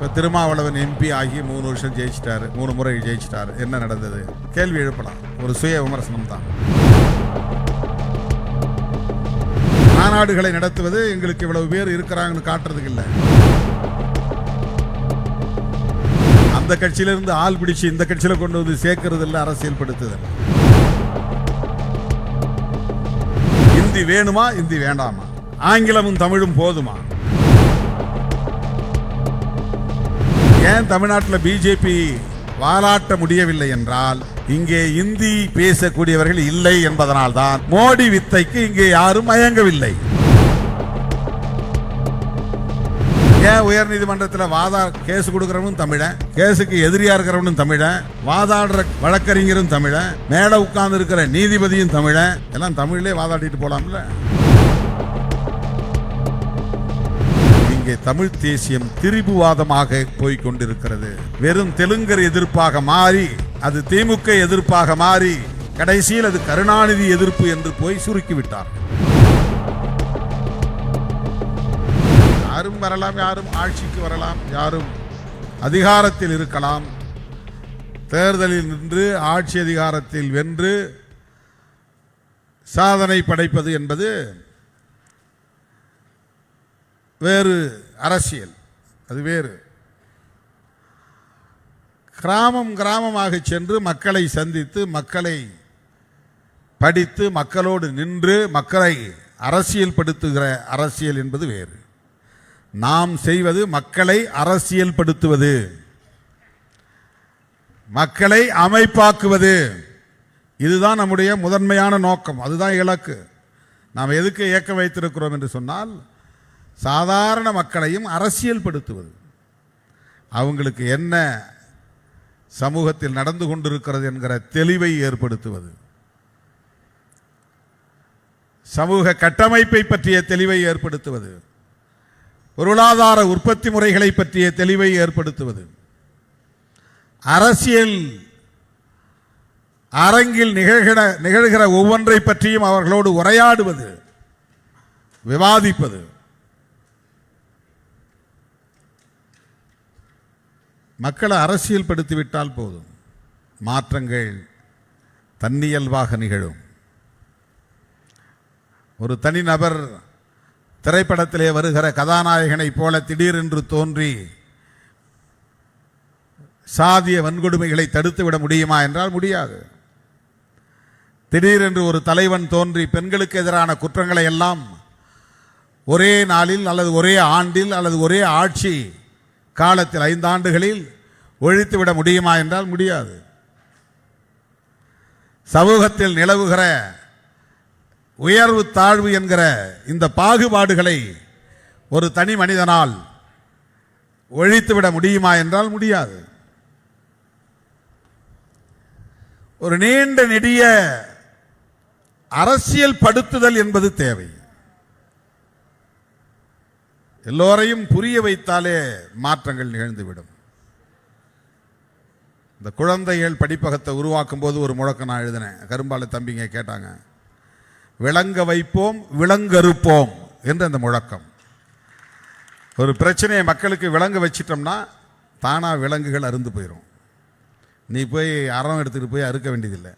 இப்போ திருமாவளவன் எம்பி ஆகி 3 வருஷம் ஜெயிச்சிட்டாரு, 3 முறை ஜெயிச்சிட்டாரு. என்ன நடந்தது? கேள்வி எழுப்பலாம். ஒரு சுய விமர்சனம் தான். மாநாடுகளை நடத்துவது எங்களுக்கு இவ்வளவு பேர் இருக்கிறாங்கன்னு காட்டுறதுக்கு இல்லை. அந்த கட்சியிலிருந்து ஆள் பிடிச்சு இந்த கட்சியில கொண்டு வந்து சேர்க்கறது இல்லை, அரசியல் படுத்துதல். இந்தி வேணுமா, இந்தி வேண்டாமா, ஆங்கிலமும் தமிழும் போதுமா? ஏன் தமிழ்நாட்டில் பிஜேபி வாலாட்ட முடியவில்லை என்றால் இங்கே இந்தி பேசக்கூடியவர்கள் இல்லை என்பதனால்தான். மோடி வித்தைக்கு இங்கே யாரும் மயங்கவில்லை. ஏன் உயர் நீதிமன்றத்தில் கேஸ் கொடுக்கிறவனும் தமிழன், கேஸுக்கு எதிரியா இருக்கிறவனும் தமிழன், வாதாடுற வழக்கறிஞரும் தமிழன், மேல உட்கார்ந்து இருக்கிற நீதிபதியும் தமிழன், எல்லாம் தமிழிலே வாதாடிட்டு போலாம்ல. இங்கே தமிழ் தேசியம் திரிபுவாதமாக போய்கொண்டிருக்கிறது. வெறும் தெலுங்கர் எதிர்ப்பாக மாறி, அது திமுக எதிர்ப்பாக மாறி, கடைசியில் அது கருணாநிதி எதிர்ப்பு என்று போய் சுருக்கிவிட்டார். யாரும் வரலாம், யாரும் ஆட்சிக்கு வரலாம், யாரும் அதிகாரத்தில் இருக்கலாம். தேர்தலில் நின்று ஆட்சி அதிகாரத்தில் வென்று சாதனை படைப்பது என்பது வேறு அரசியல், அது வேறு. கிராமம் கிராமமாக சென்று மக்களை சந்தித்து, மக்களை படித்து, மக்களோடு நின்று மக்களை அரசியல் படுத்துகிற அரசியல் என்பது வேறு. நாம் செய்வது மக்களை அரசியல் படுத்துவது, மக்களை அமைப்பாக்குவது. இதுதான் நம்முடைய முதன்மையான நோக்கம், அதுதான் இலக்கு. நாம் எதுக்கு இயக்கம் வைத்திருக்கிறோம் என்று சொன்னால், சாதாரண மக்களையும் அரசியல் படுத்துவது, அவங்களுக்கு என்ன சமூகத்தில் நடந்து கொண்டிருக்கிறது என்கிற தெளிவை ஏற்படுத்துவது, சமூக கட்டமைப்பை பற்றிய தெளிவை ஏற்படுத்துவது, பொருளாதார உற்பத்தி முறைகளை பற்றிய தெளிவை ஏற்படுத்துவது, அரசியல் அரங்கில் நிகழ்கிற ஒவ்வொன்றை பற்றியும் அவர்களோடு உரையாடுவது, விவாதிப்பது. மக்களை அரசியல் படுத்திவிட்டால் போதும், மாற்றங்கள் தன்னியல்பாக நிகழும். ஒரு தனிநபர் திரைப்படத்திலே வருகிற கதாநாயகனை போல திடீரென்று தோன்றி சாதிய வன்கொடுமைகளை தடுத்துவிட முடியுமா என்றால் முடியாது. திடீரென்று ஒரு தலைவன் தோன்றி பெண்களுக்கு எதிரான குற்றங்களை எல்லாம் ஒரே நாளில் அல்லது ஒரே ஆண்டில் அல்லது ஒரே ஆட்சி காலத்தில் 5 ஆண்டுகளில் ஒழித்துவிட முடியுமா என்றால் முடியாது. சமூகத்தில் நிலவுகிற உயர்வு தாழ்வு என்கிற இந்த பாகுபாடுகளை ஒரு தனி மனிதனால் ஒழித்துவிட முடியுமா என்றால் முடியாது. ஒரு நீண்ட நெடிய அரசியல் படுத்துதல் என்பது தேவை. எல்லோரையும் புரிய வைத்தாலே மாற்றங்கள் நிகழ்ந்துவிடும். இந்த குழந்தைகள் படிப்பகத்தை உருவாக்கும் போது ஒரு முழக்கம் நான் எழுதினேன். கரும்பாலை தம்பிங்க கேட்டாங்க, விளங்க வைப்போம் விளங்கறுப்போம் என்று அந்த முழக்கம். ஒரு பிரச்சனையை மக்களுக்கு விளங்க வச்சிட்டோம்னா தானா விலங்குகள் அருந்து போயிடும். நீ போய் அறம் எடுத்துட்டு போய் அறுக்க வேண்டியதில்லை.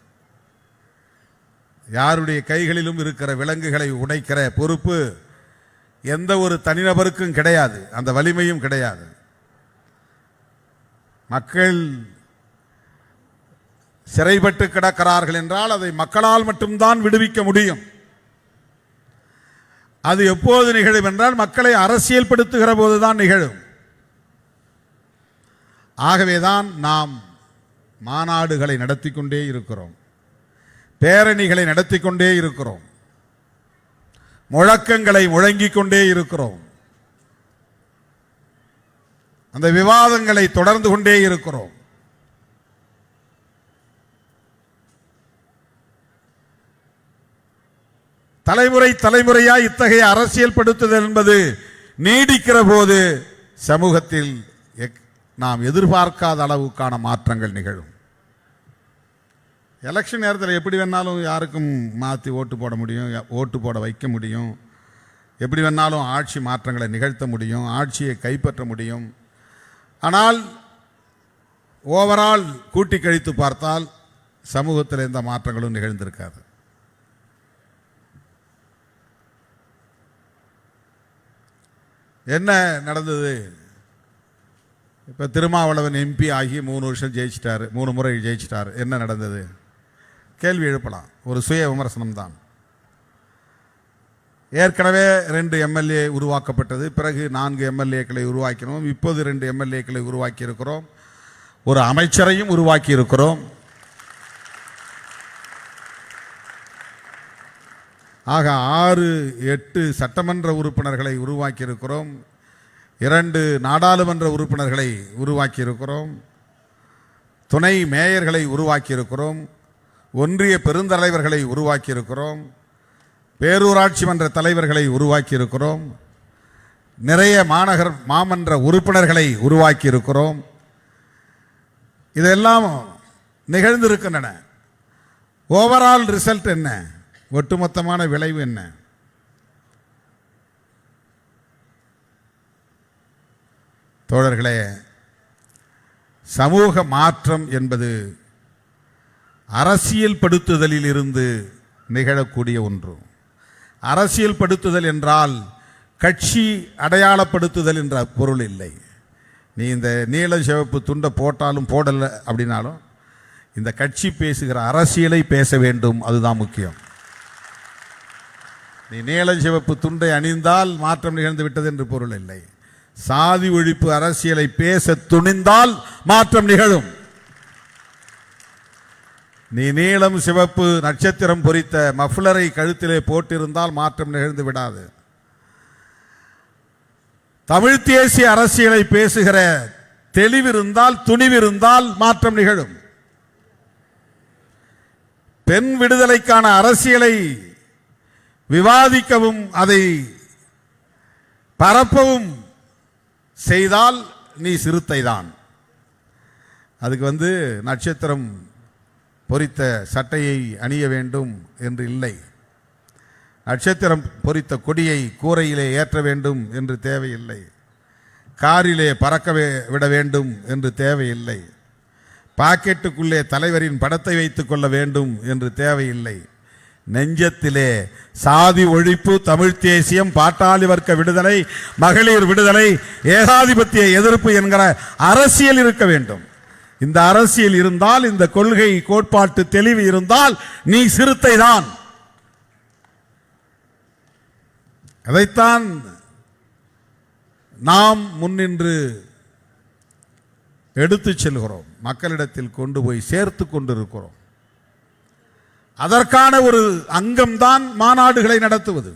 யாருடைய கைகளிலும் இருக்கிற விலங்குகளை உடைக்கிற பொறுப்பு எந்த ஒரு தனிநபருக்கும் கிடையாது, அந்த வலிமையும் கிடையாது. மக்கள் சிறைப்பட்டு கிடக்கிறார்கள் என்றால் அதை மக்களால் மட்டும்தான் விடுவிக்க முடியும். அது எப்போது நிகழும் என்றால் மக்களை அரசியல் படுத்துகிற போதுதான் நிகழும். ஆகவேதான் நாம் மாநாடுகளை நடத்தி கொண்டே இருக்கிறோம், பேரணிகளை நடத்தி கொண்டே இருக்கிறோம், முழக்கங்களை முழங்கிக் கொண்டே இருக்கிறோம், அந்த விவாதங்களை தொடர்ந்து கொண்டே இருக்கிறோம். தலைமுறை தலைமுறையாய் இத்தகைய அரசியல் படுத்துதல் என்பது நீடிக்கிற போது சமூகத்தில் நாம் எதிர்பார்க்காத அளவுக்கான மாற்றங்கள் நிகழும். எலெக்ஷன் நேரத்தில் எப்படி வேணாலும் யாருக்கும் மாற்றி ஓட்டு போட முடியும், ஓட்டு போட வைக்க முடியும், எப்படி வேணாலும் ஆட்சி மாற்றங்களை நிகழ்த்த முடியும், ஆட்சியை கைப்பற்ற முடியும். ஆனால் ஓவரால் கூட்டி கழித்து பார்த்தால் சமூகத்தில் எந்த மாற்றங்களும் நிகழ்ந்திருக்காது. என்ன நடந்தது? இப்போ திருமாவளவன் எம்பி ஆகி 3 வருஷம் ஜெயிச்சிட்டாரு, 3 முறை ஜெயிச்சிட்டார். என்ன நடந்தது? கேள்வி எழுப்பலாம். ஒரு சுய விமர்சனம் தான். ஏற்கனவே 2 எம்எல்ஏ உருவாக்கப்பட்டது, பிறகு 4 எம்எல்ஏக்களை உருவாக்கினோம், இப்போது 2 எம்எல்ஏக்களை உருவாக்கி இருக்கிறோம், ஒரு அமைச்சரையும் உருவாக்கி இருக்கிறோம். ஆக 6-8 சட்டமன்ற உறுப்பினர்களை உருவாக்கி இருக்கிறோம், 2 நாடாளுமன்ற உறுப்பினர்களை உருவாக்கி இருக்கிறோம், துணை மேயர்களை உருவாக்கி இருக்கிறோம், ஒன்றிய பெருந்தலைவர்களை உருவாக்கி இருக்கிறோம், பேரூராட்சி மன்ற தலைவர்களை உருவாக்கி இருக்கிறோம், நிறைய மாமன்ற உறுப்பினர்களை உருவாக்கி இருக்கிறோம். இதெல்லாம் நிகழ்ந்திருக்கின்றன. ஓவரால் ரிசல்ட் என்ன? ஒட்டுமொத்தமான விளைவு என்ன? தோழர்களே, சமூக மாற்றம் என்பது அரசியல் படுத்துதலில் இருந்து நிகழக்கூடிய ஒன்று. அரசியல் படுத்துதல் என்றால் கட்சி அடையாளப்படுத்துதல் என்ற பொருள் இல்லை. நீ இந்த நீல சிவப்பு துண்டை போட்டாலும் போடலை அப்படின்னாலும் இந்த கட்சி பேசுகிற அரசியலை பேச வேண்டும், அதுதான் முக்கியம். நீ நீல சிவப்பு துண்டை அணிந்தால் மாற்றம் நிகழ்ந்து விட்டது என்று பொருள் இல்லை. சாதி ஒழிப்பு அரசியலை பேச துணிந்தால் மாற்றம் நிகழும். நீ நீலம் சிவப்பு நட்சத்திரம் பொறித்த மஃப்ளரை கழுத்திலே போட்டிருந்தால் மாற்றம் நிகழ்ந்து விடாது. தமிழ் தேசிய அரசியலை பேசுகிற தெளிவிருந்தால், துணிவிருந்தால் மாற்றம் நிகழும். பெண் விடுதலைக்கான அரசியலை விவாதிக்கவும் அதை பரப்பவும் செய்தால் நீ சிறுத்தை தான். அதுக்கு நட்சத்திரம் பொறித்த சட்டையை அணிய வேண்டும் என்று இல்லை, நட்சத்திரம் பொறித்த கொடியை கூரையிலே ஏற்ற வேண்டும் என்று தேவையில்லை, காரிலே பறக்க விட வேண்டும் என்று தேவையில்லை, பாக்கெட்டுக்குள்ளே தலைவரின் படத்தை வைத்துக் கொள்ள வேண்டும் என்று தேவையில்லை. நெஞ்சத்திலே சாதி ஒழிப்பு, தமிழ் தேசியம், பாட்டாளி வர்க்க விடுதலை, மகளிர் விடுதலை, ஏகாதிபத்திய எதிர்ப்பு என்கிற அரசியல் இருக்க வேண்டும். இந்த அரசியல் இருந்தால், இந்த கொள்கை கோட்பாட்டு தெளிவு இருந்தால் நீ சிறுத்தை தான். அதைத்தான் நாம் முன்னின்று எடுத்துச் செல்கிறோம், மக்களிடத்தில் கொண்டு போய் சேர்த்து கொண்டிருக்கிறோம். அதற்கான ஒரு அங்கம்தான் மாநாடுகளை நடத்துவது.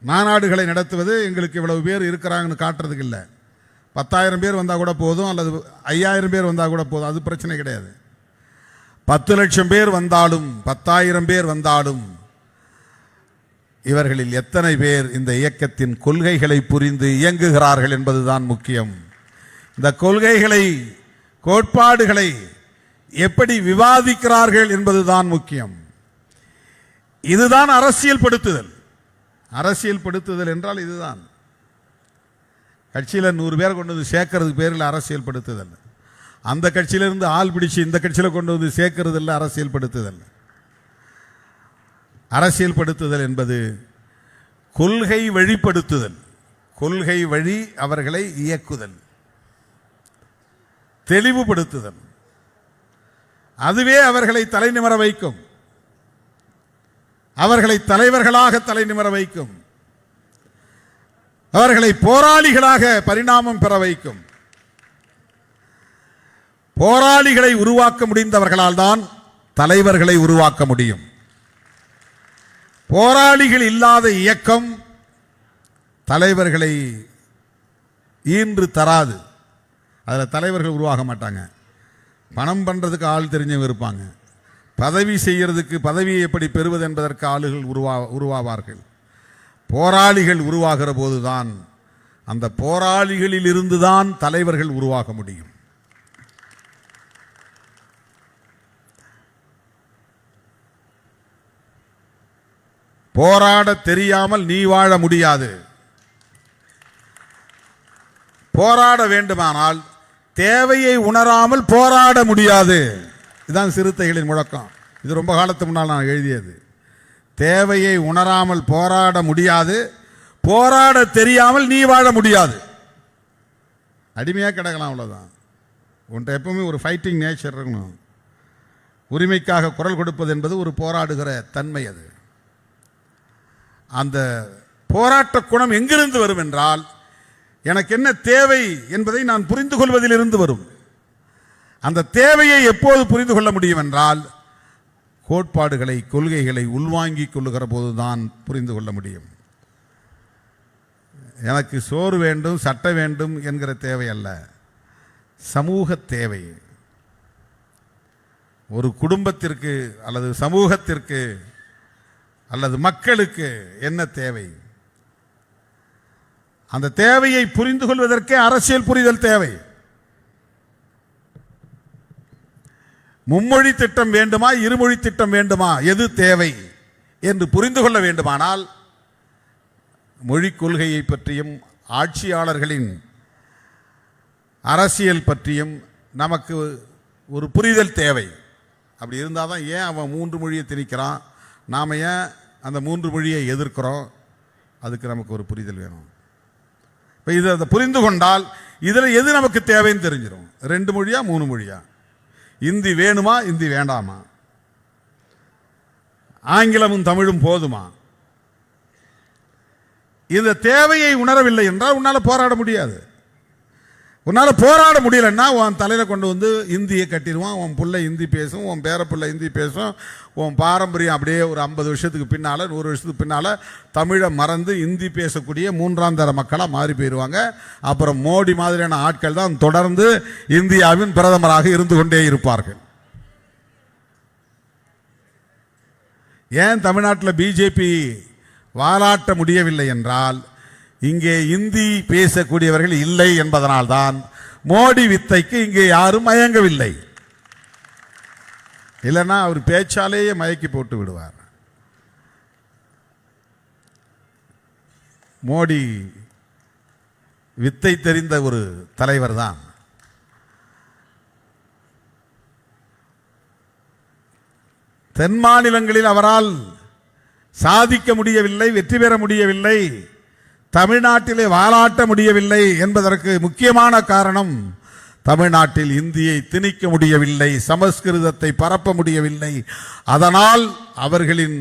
மாநாடுகளை நடத்துவது எங்களுக்கு இவ்வளவு பேர் இருக்கிறாங்கன்னு காட்டுறதுக்கு இல்லை. 10,000 பேர் வந்தால் கூட போதும், அல்லது 5,000 பேர் வந்தால் கூட போதும், அது பிரச்சனை கிடையாது. 10 லட்சம் பேர் வந்தாலும் 10,000 பேர் வந்தாலும் இவர்களில் எத்தனை பேர் இந்த இயக்கத்தின் கொள்கைகளை புரிந்து இயங்குகிறார்கள் என்பதுதான் முக்கியம். இந்த கொள்கைகளை, கோட்பாடுகளை எப்படி விவாதிக்கிறார்கள் என்பதுதான் முக்கியம். இதுதான் அரசியல் படுத்துதல். அரசியல் படுத்துதல் என்றால் இதுதான். கட்சியில் 100 பேர் கொண்டு வந்து சேர்க்கறதுக்கு பேரில் அரசியல் படுத்துதல். அந்த கட்சியிலிருந்து ஆள் பிடிச்சு இந்த கட்சியில் கொண்டு வந்து சேர்க்கறது இல்லை அரசியல் படுத்துதல். அரசியல் படுத்துதல் என்பது கொள்கை வழிப்படுத்துதல், கொள்கை வழி அவர்களை இயக்குதல், தெளிவுபடுத்துதல். அதுவே அவர்களை தலைநிமிர வைக்கும், அவர்களை தலைவர்களாக தலைநிமிர வைக்கும், அவர்களை போராளிகளாக பரிணாமம் பெற வைக்கும். போராளிகளை உருவாக்க முடிந்தவர்களால் தான் தலைவர்களை உருவாக்க முடியும். போராளிகள் இல்லாத இயக்கம் தலைவர்களை ஈன்று தராது. அதில் தலைவர்கள் உருவாக மாட்டாங்க. பணம் பண்ணுறதுக்கு ஆள் தெரிஞ்சவங்க இருப்பாங்க, பதவி செய்யறதுக்கு, பதவியை எப்படி பெறுவது என்பதற்கு ஆளுகள் உருவாவார்கள். போராளிகள் உருவாகிற போதுதான், அந்த போராளிகளில் இருந்துதான் தலைவர்கள் உருவாக முடியும். போராட தெரியாமல் நீ வாழ முடியாது. போராட வேண்டுமானால் தேவையை உணராமல் போராட முடியாது. இதுதான் சிறுத்தைகளின் முழக்கம். இது ரொம்ப காலத்துக்கு முன்னால் நான் எழுதியது. தேவையை உணராமல் போராட முடியாது, போராட தெரியாமல் நீ வாழ முடியாது. அடிமையாக கிடக்கலாம், அவ்வளோதான். உன்ட்ட எப்பவுமே ஒரு ஃபைட்டிங் நேச்சர் இருக்கணும். உரிமைக்காக குரல் கொடுப்பது என்பது ஒரு போராடுகிற தன்மை. அது அந்த போராட்ட குணம் எங்கிருந்து வரும் என்றால், எனக்கு என்ன தேவை என்பதை நான் புரிந்து கொள்வதிலிருந்து வரும். அந்த தேவையை எப்போது புரிந்து கொள்ள முடியும் என்றால், கோட்பாடுகளை கொள்கைகளை உள்வாங்கிக் கொள்ளுகிற போதுதான் புரிந்து கொள்ள முடியும். எனக்கு சோறு வேண்டும், சட்டை வேண்டும் என்கிற தேவை அல்ல, சமூக தேவை. ஒரு குடும்பத்திற்கு அல்லது சமூகத்திற்கு அல்லது மக்களுக்கு என்ன தேவை, அந்த தேவையை புரிந்து கொள்வதற்கே அரசியல் புரிதல் தேவை. மும்மொழி திட்டம் வேண்டுமா, இருமொழி திட்டம் வேண்டுமா, எது தேவை என்று புரிந்து கொள்ள வேண்டுமானால் மொழிக் கொள்கையை பற்றியும் ஆட்சியாளர்களின் அரசியல் பற்றியும் நமக்கு ஒரு புரிதல் தேவை. அப்படி இருந்தால் தான் ஏன் அவன் 3 மொழியை திணிக்கிறான், நாம் ஏன் அந்த 3 மொழியை எதிர்க்கிறோம், அதுக்கு நமக்கு ஒரு புரிதல் வேணும். இப்போ இதை அதை புரிந்து கொண்டால் இதில் எது நமக்கு தேவைன்னு தெரிஞ்சிடும். 2 மொழியா 3 மொழியா, இந்தி வேணுமா இந்தி வேண்டாமா, ஆங்கிலமும் தமிழும் போதுமா. இந்த தேவையை உணரவில்லை என்றால் உன்னால் போராட முடியாது. உன்னால் போராட முடியலன்னா உன் தலையில் கொண்டு வந்து இந்தியை கட்டிடுவான். உன் பிள்ளை இந்தி பேசும், உன் பேர பிள்ளை இந்தி பேசும். உன் பாரம்பரியம் அப்படியே ஒரு 50 வருஷத்துக்கு பின்னால் 100 வருஷத்துக்கு பின்னால் தமிழை மறந்து இந்தி பேசக்கூடிய 3ஆம் தர மக்களாக மாறி போயிடுவாங்க. அப்புறம் மோடி மாதிரியான ஆட்கள் தான் தொடர்ந்து இந்தியாவின் பிரதமராக இருந்து கொண்டே இருப்பார்கள். ஏன் தமிழ்நாட்டில் பிஜேபி வாலாட்ட முடியவில்லை என்றால், இங்கே இந்தி பேசக்கூடியவர்கள் இல்லை என்பதனால்தான் மோடி வித்தைக்கு இங்கே யாரும் மயங்கவில்லை. இல்லைன்னா அவர் பேச்சாலேயே மயக்கி போட்டு விடுவார். மோடி வித்தை தெரிந்த ஒரு தலைவர் தான். தென் மாநிலங்களில் அவரால் சாதிக்க முடியவில்லை, வெற்றி பெற முடியவில்லை, தமிழ்நாட்டிலே வாலாட்ட முடியவில்லை என்பதற்கு முக்கியமான காரணம், தமிழ்நாட்டில் இந்தியை திணிக்க முடியவில்லை, சமஸ்கிருதத்தை பரப்ப முடியவில்லை. அதனால் அவர்களின்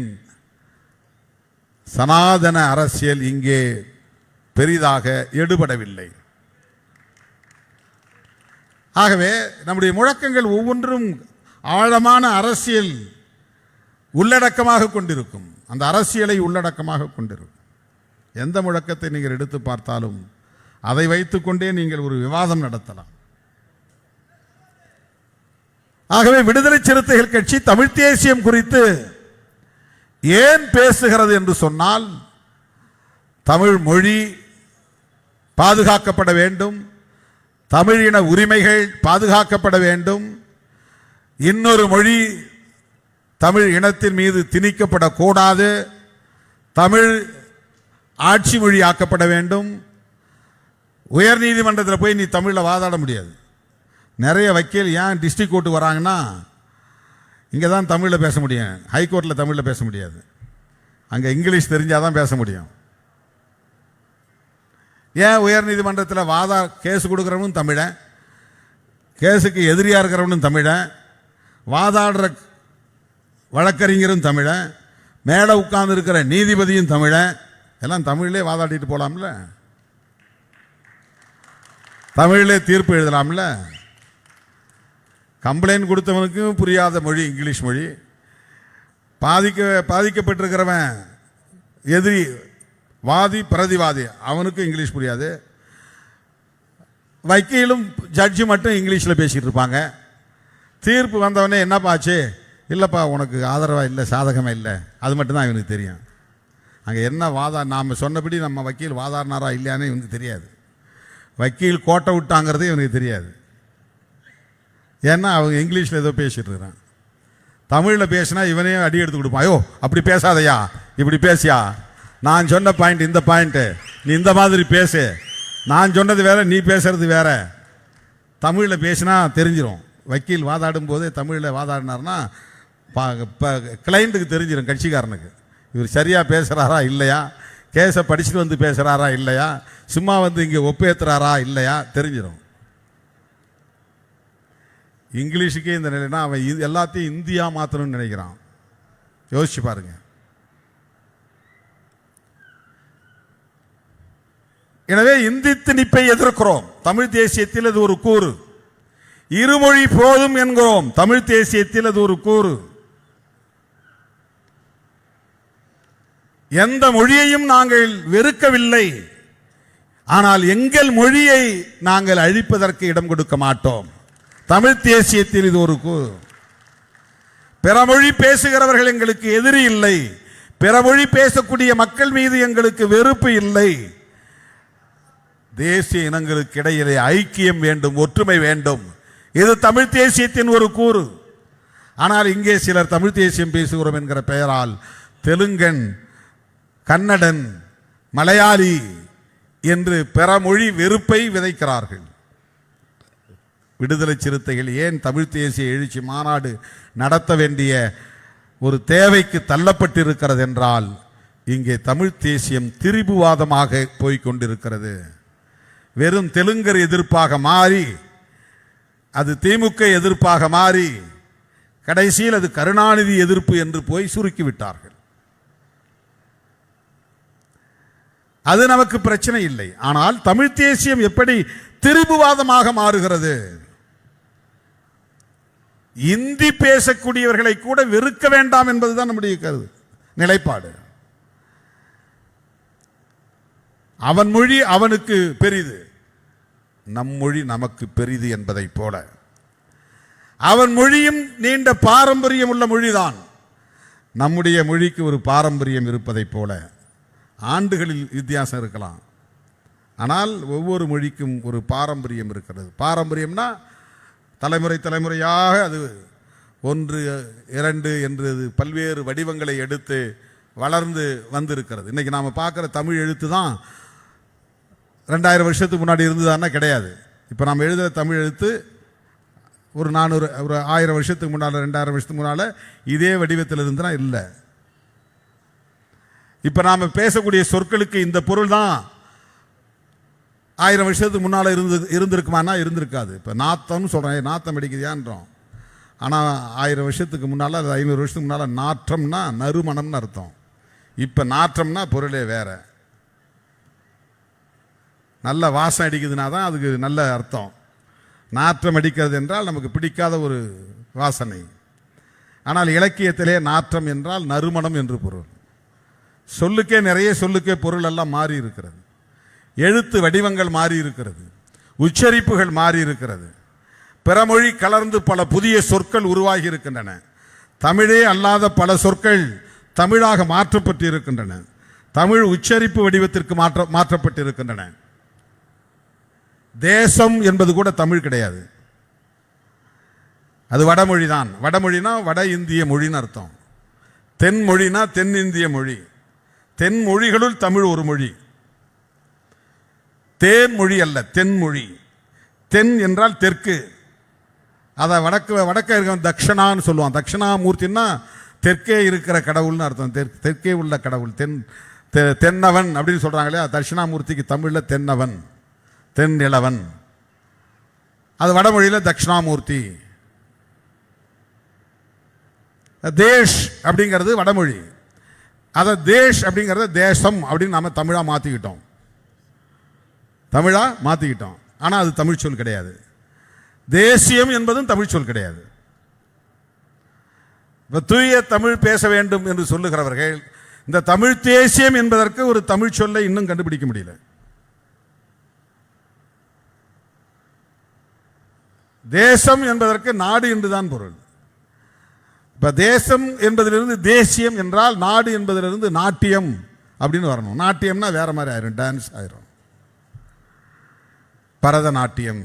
சனாதன அரசியல் இங்கே பெரிதாக எடுபடவில்லை. ஆகவே நம்முடைய முழக்கங்கள் ஒவ்வொன்றும் ஆழமான அரசியல் உள்ளடக்கமாக கொண்டிருக்கும். அந்த அரசியலை உள்ளடக்கமாக கொண்டிருக்கும். எந்த முழக்கத்தை நீங்கள் எடுத்து பார்த்தாலும் அதை வைத்துக்கொண்டே நீங்கள் ஒரு விவாதம் நடத்தலாம். ஆகவே விடுதலை சிறுத்தைகள் கட்சி தமிழ் தேசியம் குறித்து ஏன் பேசுகிறது என்று சொன்னால், தமிழ் மொழி பாதுகாக்கப்பட வேண்டும், தமிழின உரிமைகள் பாதுகாக்கப்பட வேண்டும், இன்னொரு மொழி தமிழ் இனத்தின் மீது திணிக்கப்படக்கூடாது, தமிழ் ஆட்சி மொழி ஆக்கப்பட வேண்டும். உயர் நீதிமன்றத்தில் போய் நீ தமிழில் வாதாட முடியாது. நிறைய வக்கீல் ஏன் டிஸ்ட்ரிக்ட் கோர்ட்டு வராங்கன்னா, இங்கே தான் தமிழில் பேச முடியும், ஹைகோர்ட்டில் தமிழில் பேச முடியாது. அங்கே இங்கிலீஷ் தெரிஞ்சால் தான் பேச முடியும். ஏன் உயர் நீதிமன்றத்தில் கேஸ் கொடுக்குறவனும் தமிழன், கேஸுக்கு எதிரியாக இருக்கிறவனும் தமிழன், வாதாடுற வழக்கறிஞரும் தமிழன், மேலே உட்கார்ந்து இருக்கிற நீதிபதியும் தமிழன், எல்லாம் தமிழிலே வாதாடிட்டு போகலாம்ல, தமிழிலே தீர்ப்பு எழுதலாம்ல. கம்ப்ளைண்ட் கொடுத்தவனுக்கும் புரியாத மொழி இங்கிலீஷ் மொழி, பாதிக்கப்பட்டிருக்கிறவன் எதிரி வாதி பிரதிவாதி அவனுக்கும் இங்கிலீஷ் புரியாது. வக்கீலும் ஜட்ஜு மட்டும் இங்கிலீஷில் பேசிகிட்டு இருப்பாங்க. தீர்ப்பு வந்தவனே என்னப்பா ஆச்சு, இல்லைப்பா உனக்கு ஆதரவாக இல்லை, சாதகமாக இல்லை, அது மட்டும்தான் இவனுக்கு தெரியும். அங்கே என்ன நாம் சொன்னபடி நம்ம வக்கீல் வாதாடினாரா இல்லையானே இவனுக்கு தெரியாது. வக்கீல் கோட்டை விட்டாங்கிறதே இவனுக்கு தெரியாது. ஏன்னா அவங்க இங்கிலீஷில் ஏதோ பேசிகிட்டு இருக்கிறான். தமிழில் பேசினா இவனே அடி எடுத்து கொடுப்பான். ஐயோ அப்படி பேசாதையா, இப்படி பேசியா, நான் சொன்ன பாயிண்ட் இந்த பாயிண்ட்டு, நீ இந்த மாதிரி பேசு நான் சொன்னது வேற, நீ பேசுறது வேற. தமிழில் பேசினா தெரிஞ்சிடும். வக்கீல் வாதாடும் போதே தமிழில் வாதாடினார்னா கிளைண்ட்டுக்கு தெரிஞ்சிடும், கட்சிக்காரனுக்கு இவர் சரியாக பேசுகிறாரா இல்லையா, கேஸை படிச்சுட்டு வந்து பேசுகிறாரா இல்லையா, சும்மா வந்து இங்கே ஒப்பேத்துறாரா இல்லையா தெரிஞ்சிடும். இங்கிலீஷுக்கே இந்த நிலைனா அவன் எல்லாத்தையும் இந்தியா மாற்றணும்னு நினைக்கிறான். யோசிச்சு பாருங்க. எனவே இந்தி திணிப்பை எதிர்க்கிறோம். தமிழ் தேசியத்தில் அது ஒரு கூறு. இருமொழி போதும் என்கிறோம். தமிழ் தேசியத்தில் அது ஒரு கூறு. எந்த மொழியையும் நாங்கள் வெறுக்கவில்லை. ஆனால் எங்கள் மொழியை நாங்கள் அழிப்பதற்கு இடம் கொடுக்க மாட்டோம். தமிழ் தேசியத்தில் இது ஒரு கூறு. பிற மொழி பேசுகிறவர்கள் எங்களுக்கு எதிரி இல்லை. பிற மொழி பேசக்கூடிய மக்கள் மீது எங்களுக்கு வெறுப்பு இல்லை. தேசிய இனங்களுக்கு இடையிலே ஐக்கியம் வேண்டும், ஒற்றுமை வேண்டும். இது தமிழ் தேசியத்தின் ஒரு கூறு. ஆனால் இங்கே சிலர் தமிழ் தேசியம் பேசுகிறோம் என்கிற பெயரால் தெலுங்கன், கன்னடன், மலையாளி என்று பிற மொழி வெறுப்பை விதைக்கிறார்கள். விடுதலை சிறுத்தைகள் ஏன் தமிழ் தேசிய எழுச்சி மாநாடு நடத்த வேண்டிய ஒரு தேவைக்கு தள்ளப்பட்டிருக்கிறது என்றால், இங்கே தமிழ் தேசியம் திரிபுவாதமாக போய்கொண்டிருக்கிறது. வெறும் தெலுங்கர் எதிர்ப்பாக மாறி, அது திமுக எதிர்ப்பாக மாறி, கடைசியில் அது கருணாநிதி எதிர்ப்பு என்று போய் சுருக்கிவிட்டார்கள். அது நமக்கு பிரச்சனை இல்லை. ஆனால் தமிழ் தேசியம் எப்படி திரிபுவாதமாக மாறுகிறது? இந்தி பேசக்கூடியவர்களை கூட வெறுக்க வேண்டாம் என்பதுதான் நம்முடைய கருத்து, நிலைப்பாடு. அவன் மொழி அவனுக்கு பெரிது, நம் மொழி நமக்கு பெரிது என்பதை போல அவன் மொழியும் நீண்ட பாரம்பரியம் உள்ள மொழிதான். நம்முடைய மொழிக்கு ஒரு பாரம்பரியம் இருப்பதை போல ஆண்டுகளில் வித்தியாசம் இருக்கலாம், ஆனால் ஒவ்வொரு மொழிக்கும் ஒரு பாரம்பரியம் இருக்கிறது. பாரம்பரியம்னா தலைமுறை தலைமுறையாக அது 1, 2 என்று பல்வேறு வடிவங்களை எடுத்து வளர்ந்து வந்திருக்கிறது. இன்னைக்கு நாம் பார்க்குற தமிழ் எழுத்து தான் 2000 வருஷத்துக்கு முன்னாடி இருந்ததுன்னா கிடையாது. இப்போ நாம் எழுதுகிற தமிழ் எழுத்து ஒரு 400 ஒரு 1000 வருஷத்துக்கு முன்னால், 2000 வருஷத்துக்கு முன்னால் இதே வடிவத்தில் இருந்துனா இல்லை. இப்போ நாம் பேசக்கூடிய சொற்களுக்கு இந்த பொருள் தான் 1000 வருஷத்துக்கு முன்னால் இருந்திருக்குமானா இருந்திருக்காது. இப்போ நாத்தம்னு சொல்கிறேன், நாத்தம் அடிக்குதியான்றோம். ஆனால் 1000 வருஷத்துக்கு முன்னால், 500 வருஷத்துக்கு முன்னால் நாற்றம்னா நறுமணம்னு அர்த்தம். இப்போ நாற்றம்னா பொருளே வேற. நல்ல வாசம் அடிக்குதுன்னா தான் அதுக்கு நல்ல அர்த்தம். நாற்றம் அடிக்கிறது என்றால் நமக்கு பிடிக்காத ஒரு வாசனை. ஆனால் இலக்கியத்திலே நாற்றம் என்றால் நறுமணம் என்று பொருள். சொல்லுக்கே நிறைய சொல்லுக்கே பொருள் எல்லாம் மாறி இருக்கிறது. எழுத்து வடிவங்கள் மாறி இருக்கிறது, உச்சரிப்புகள் மாறி இருக்கிறது, பிறமொழி கலர்ந்து பல புதிய சொற்கள் உருவாகி இருக்கின்றன. தமிழே அல்லாத பல சொற்கள் தமிழாக மாற்றப்பட்டு இருக்கின்றன. தமிழ் உச்சரிப்பு வடிவத்திற்கு மாற்றப்பட்டிருக்கின்றன. தேசம் என்பது கூட தமிழ் கிடையாது, அது வடமொழி தான். வடமொழினா வட இந்திய மொழின்னு அர்த்தம். தென்மொழினா தென்னிந்திய மொழி. தென் மொழிகளுள் தமிழ் ஒரு மொழி. தேன்மொழி அல்ல, தென்மொழி. தென் என்றால் தெற்கு. அதை வடக்க இருக்க தக்ஷணான்னு சொல்லுவான். தட்சிணாமூர்த்தின்னா தெற்கே இருக்கிற கடவுள்னு அர்த்தம். தெற்கே உள்ள கடவுள். தென்னவன் அப்படின்னு சொல்றாங்க இல்லையா, தட்சிணாமூர்த்திக்கு தமிழில் தென்னவன், தென் இளவன். அது வடமொழியில் தட்சிணாமூர்த்தி. தேஷ் அப்படிங்கிறது வடமொழி. அதை தேஷ் அப்படிங்கிறத தேசம் அப்படின்னு நாம தமிழா மாத்திக்கிட்டோம். ஆனால் அது தமிழ் சொல் கிடையாது. தேசியம் என்பதும் தமிழ் சொல் கிடையாது. தூய தமிழ் பேச வேண்டும் என்று சொல்லுகிறவர்கள் இந்த தமிழ் தேசியம் என்பதற்கு ஒரு தமிழ் சொல்லை இன்னும் கண்டுபிடிக்க முடியல. தேசம் என்பதற்கு நாடு என்றுதான் பொருள். இப்ப தேசம் என்பதிலிருந்து தேசியம் என்றால் நாடு என்பதிலிருந்து நாட்டியம் அப்படின்னு வரணும். நாட்டியம்னா வேற மாதிரி ஆயிரும், டான்ஸ் ஆயிரும். பரதநாட்டியம்,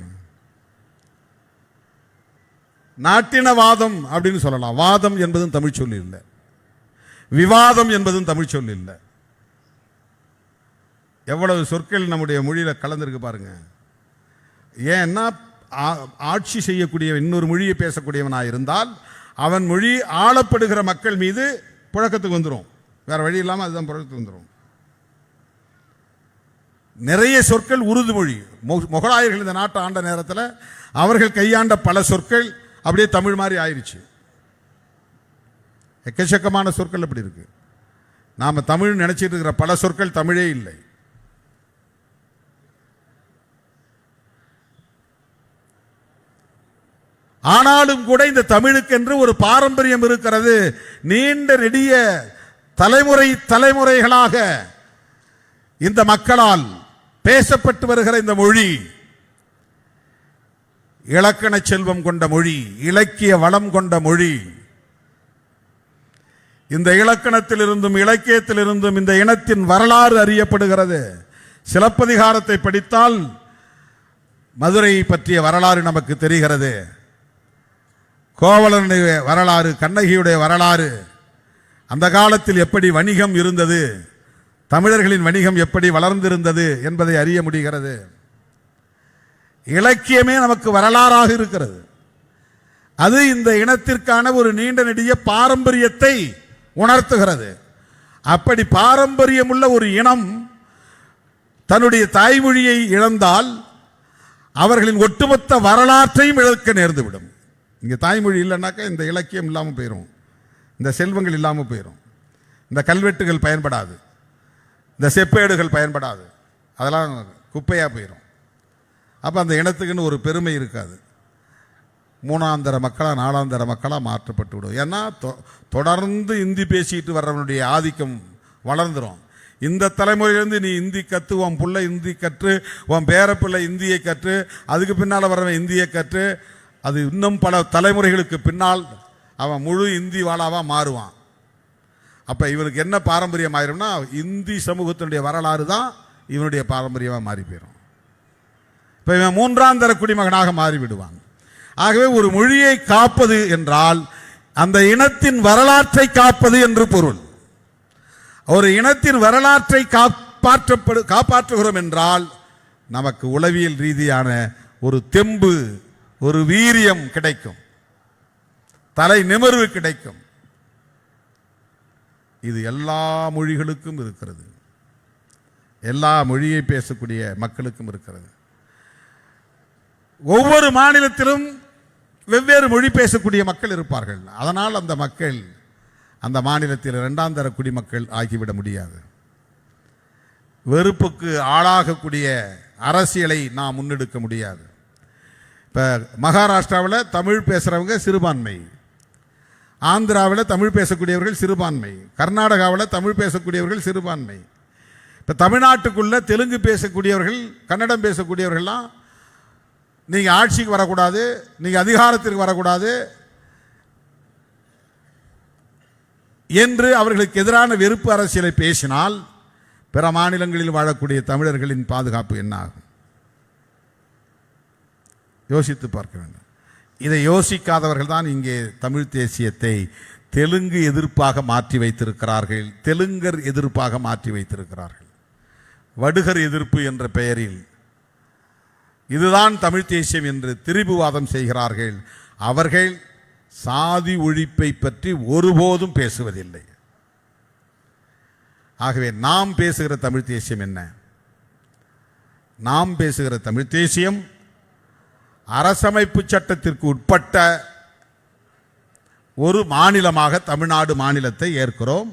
நாட்டினவாதம் அப்படின்னு சொல்லலாம். வாதம் என்பதும் தமிழ் சொல் இல்லை, விவாதம் என்பதும் தமிழ் சொல் இல்லை. எவ்வளவு சொற்கள் நம்முடைய மொழியில கலந்திருக்கு பாருங்க. ஏன்னா ஆட்சி செய்யக்கூடிய இன்னொரு மொழியை பேசக்கூடியவனாக இருந்தால் அவன் மொழி ஆளப்படுகிற மக்கள் மீது புழக்கத்துக்கு வந்துடும். வேற வழி இல்லாமல் அதுதான் புழக்கத்துக்கு வந்துடும். நிறைய சொற்கள் உருது மொழி. முகலாயர்கள் இந்த நாட்டை ஆண்ட நேரத்தில் அவர்கள் கையாண்ட பல சொற்கள் அப்படியே தமிழ் மாதிரி ஆயிடுச்சு. எக்கச்சக்கமான சொற்கள் அப்படி இருக்கு. நாம தமிழ் நினைச்சிட்டு இருக்கிற பல சொற்கள் தமிழே இல்லை. ஆனாலும் கூட இந்த தமிழுக்கென்று ஒரு பாரம்பரியம் இருக்கிறது. நீண்ட நெடிய தலைமுறைகளாக இந்த மக்களால் பேசப்பட்டு வருகிற இந்த மொழி இலக்கண செல்வம் கொண்ட மொழி, இலக்கிய வளம் கொண்ட மொழி. இந்த இலக்கணத்திலிருந்தும் இலக்கியத்திலிருந்தும் இந்த இனத்தின் வரலாறு அறியப்படுகிறது. சிலப்பதிகாரத்தை படித்தால் மதுரை பற்றிய வரலாறு நமக்கு தெரிகிறது. கோவலனுடைய வரலாறு, கண்ணகியுடைய வரலாறு, அந்த காலத்தில் எப்படி வணிகம் இருந்தது, தமிழர்களின் வணிகம் எப்படி வளர்ந்திருந்தது என்பதை அறிய முடிகிறது. இலக்கியமே நமக்கு வரலாறாக இருக்கிறது. அது இந்த இனத்திற்கான ஒரு நீண்ட நெடிய பாரம்பரியத்தை உணர்த்துகிறது. அப்படி பாரம்பரியமுள்ள ஒரு இனம் தன்னுடைய தாய்மொழியை இழந்தால் அவர்களின் ஒட்டுமொத்த வரலாற்றையும் இழக்க நேர்ந்துவிடும். இங்கே தாய்மொழி இல்லைன்னாக்கா இந்த இலக்கியம் இல்லாமல் போயிடும், இந்த செல்வங்கள் இல்லாமல் போயிடும், இந்த கல்வெட்டுகள் பயன்படாது, இந்த செப்பேடுகள் பயன்படாது, அதெல்லாம் குப்பையாக போயிடும். அப்போ அந்த இனத்துக்குன்னு ஒரு பெருமை இருக்காது. மூணாந்தர மக்களாக நாலாந்தர மக்களாக மாற்றப்பட்டு விடும். ஏன்னா தொடர்ந்து இந்தி பேசிட்டு வர்றவனுடைய ஆதிக்கம் வளர்ந்துடும். இந்த தலைமுறையிலேருந்து நீ இந்தி கற்று, உன் பிள்ளை இந்தி கற்று, உன் பேரப்பிள்ளை இந்தியை கற்று, அதுக்கு பின்னால் வர்றவன் இந்தியை கற்று, அது இன்னும் பல தலைமுறைகளுக்கு பின்னால் அவன் முழு இந்தி வாழாவாக மாறுவான். அப்போ இவனுக்கு என்ன பாரம்பரியம் ஆயிரும்னா இந்தி சமூகத்தினுடைய வரலாறு தான் இவனுடைய பாரம்பரியமாக மாறி போயிடும். இப்போ இவன் மூன்றாம் தர குடிமகனாக மாறிவிடுவான். ஆகவே ஒரு மொழியை காப்பது என்றால் அந்த இனத்தின் வரலாற்றை காப்பது என்று பொருள். ஒரு இனத்தின் வரலாற்றை காப்பாற்றுகிறோம் என்றால் நமக்கு உளவியல் ரீதியான ஒரு தெம்பு, ஒரு வீரியம் கிடைக்கும், தலை நிமிர்வு கிடைக்கும். இது எல்லா மொழிகளுக்கும் இருக்கிறது, எல்லா மொழியை பேசக்கூடிய மக்களுக்கும் இருக்கிறது. ஒவ்வொரு மாநிலத்திலும் வெவ்வேறு மொழி பேசக்கூடிய மக்கள் இருப்பார்கள். அதனால் அந்த மக்கள் அந்த மாநிலத்தில் இரண்டாம் தர குடிமக்கள் ஆகிவிட முடியாது. வெறுப்புக்கு ஆளாகக்கூடிய அரசியலை நாம் முன்னெடுக்க முடியாது. இப்போ மகாராஷ்டிராவில் தமிழ் பேசுகிறவங்க சிறுபான்மை, ஆந்திராவில் தமிழ் பேசக்கூடியவர்கள் சிறுபான்மை, கர்நாடகாவில் தமிழ் பேசக்கூடியவர்கள் சிறுபான்மை. இப்போ தமிழ்நாட்டுக்குள்ள தெலுங்கு பேசக்கூடியவர்கள், கன்னடம் பேசக்கூடியவர்கள்லாம் நீங்கள் ஆட்சிக்கு வரக்கூடாது, நீங்கள் அதிகாரத்திற்கு வரக்கூடாது என்று அவர்களுக்கு எதிரான வெறுப்பு அரசியலை பேசினால் பிற மாநிலங்களில் வாழக்கூடிய தமிழர்களின் பாதுகாப்பு என்ன ஆகும்? யோசித்து பார்க்க வேண்டும். இதை யோசிக்காதவர்கள் தான் இங்கே தமிழ் தேசியத்தை தெலுங்கு எதிர்ப்பாக மாற்றி வைத்திருக்கிறார்கள், தெலுங்கர் எதிர்ப்பாக மாற்றி வைத்திருக்கிறார்கள். வடுகர் எதிர்ப்பு என்ற பெயரில் இதுதான் தமிழ் தேசியம் என்று திரிபுவாதம் செய்கிறார்கள். அவர்கள் சாதி ஒழிப்பை பற்றி ஒருபோதும் பேசுவதில்லை. ஆகவே நாம் பேசுகிற தமிழ் தேசியம் என்ன? நாம் பேசுகிற தமிழ் தேசியம் அரசமைப்பு சட்டத்திற்கு உட்பட்ட ஒரு மாநிலமாக தமிழ்நாடு மாநிலத்தை ஏற்கிறோம்.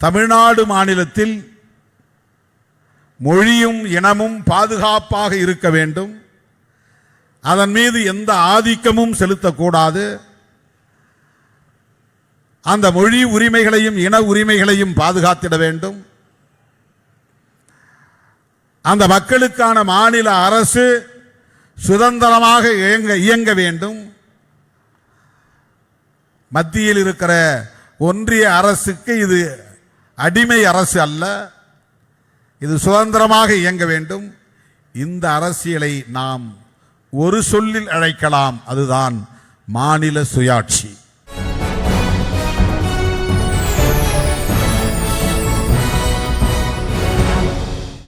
தமிழ்நாடு மாநிலத்தில் மொழியும் இனமும் பாதுகாப்பாக இருக்க வேண்டும். அதன் மீது எந்த ஆதிக்கமும் செலுத்தக்கூடாது. அந்த மொழி உரிமைகளையும் இன உரிமைகளையும் பாதுகாத்திட வேண்டும். அந்த மக்களுக்கான மாநில அரசு சுதந்திரமாக இயங்க வேண்டும். மத்தியில் இருக்கிற ஒன்றிய அரசுக்கு இது அடிமை அரசு அல்ல, இது சுதந்திரமாக இயங்க வேண்டும். இந்த அரசியலை நாம் ஒரு சொல்லில் அழைக்கலாம், அதுதான் மாநில சுயாட்சி.